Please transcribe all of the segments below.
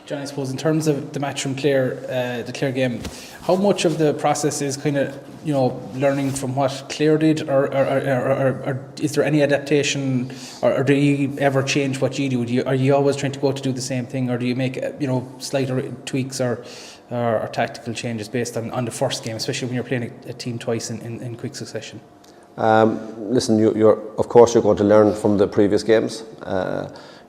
John, I suppose in terms of the match from Clare, the Clare game, how much of the process is kind of, learning from what Clare did, or is there any adaptation, or do you ever change what you do? Are you always trying to go to do the same thing, or do you make slight tweaks or tactical changes based on the first game, especially when you're playing a team twice in quick succession? Listen, of course you're going to learn from the previous games.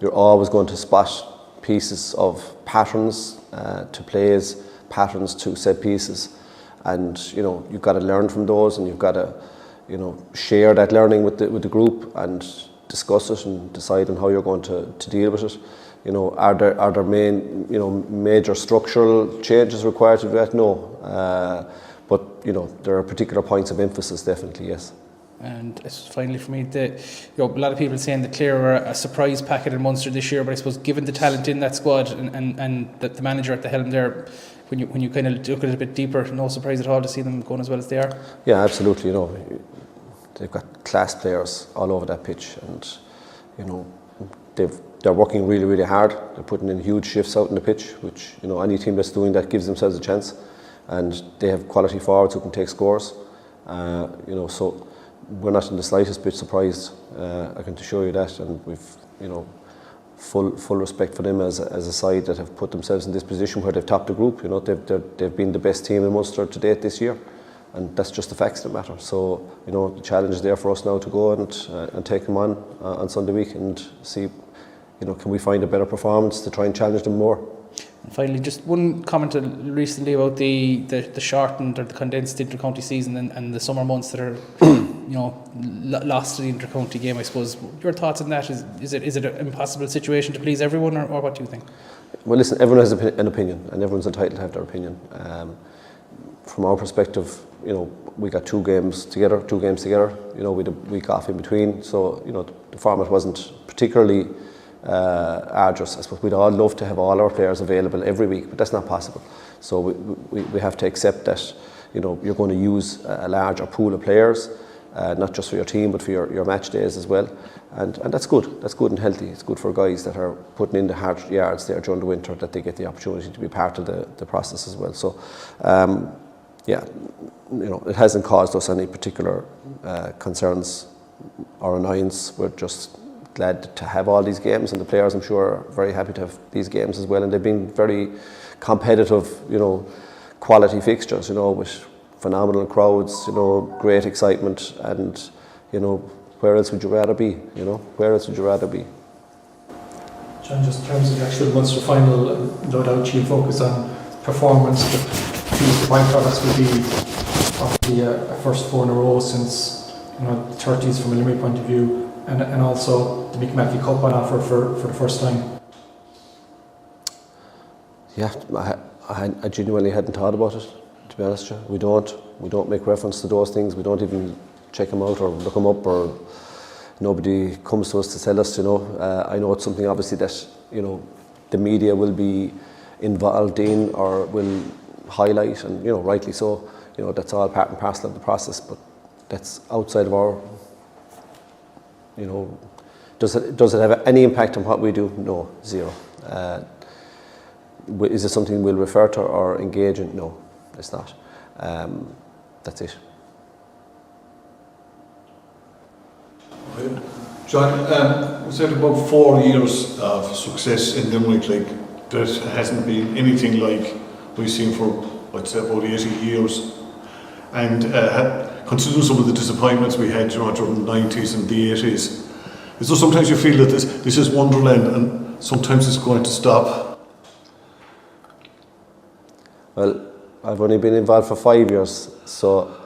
You're always going to spot pieces of patterns to plays, patterns to set pieces, and you've got to learn from those, and you've got to share that learning with the group and discuss it and decide on how you're going to deal with it. Are there major structural changes required to do that? No, but there are particular points of emphasis, definitely, yes. And finally for me, a lot of people saying that Clare are a surprise packet in Munster this year, but I suppose given the talent in that squad and the manager at the helm there, when you kind of look at it a bit deeper, no surprise at all to see them going as well as they are. Yeah, absolutely. They've got class players all over that pitch, and they're working really, really hard. They're putting in huge shifts out in the pitch, which any team that's doing that gives themselves a chance, and they have quality forwards who can take scores. So we're not in the slightest bit surprised. I can assure you that, and we've full respect for them as a side that have put themselves in this position where they've topped the group. They've been the best team in Munster to date this year, and that's just the facts that matter. So the challenge is there for us now to go and take them on Sunday week and see can we find a better performance to try and challenge them more. And finally, just one comment recently about the shortened or the condensed inter-county season and the summer months that are lost to the inter-county game. I suppose your thoughts on that, is it an impossible situation to please everyone, or what do you think? Well, listen, everyone has an opinion, and everyone's entitled to have their opinion. From our perspective, we got two games together, with a week off in between, so the format wasn't particularly arduous. I suppose we'd all love to have all our players available every week, but that's not possible. So we have to accept that you're going to use a larger pool of players, not just for your team but for your match days as well, and that's good. That's good and healthy. It's good for guys that are putting in the hard yards there during the winter, that they get the opportunity to be part of the process as well. So it hasn't caused us any particular concerns or annoyance. We're just glad to have all these games, and the players, I'm sure, are very happy to have these games as well, and they've been very competitive, quality fixtures, with phenomenal crowds, great excitement, and where else would you rather be? Where else would you rather be? John, just in terms of the actual Munster final, no doubt you focus on performance, but these byproducts would be obviously a first four in a row since the 30s from a Limerick point of view, and also the Mick Mackey Cup on offer for the first time. Yeah, I genuinely hadn't thought about it, to be honest with you. We don't make reference to those things. We don't even check them out or look them up, or nobody comes to us to tell us. I know it's something obviously that the media will be involved in or will highlight, and rightly so. That's all part and parcel of the process, but that's outside of our. Does it have any impact on what we do? No, zero. Is it something we'll refer to or engage in? No, it's not. That's it. John, we said about 4 years of success in Limerick, there hasn't been anything like we've seen for, I'd say, about 80 years. And considering some of the disappointments we had during the 90s and the 80s, is there sometimes you feel that this is Wonderland and sometimes it's going to stop? Well, I've only been involved for 5 years, so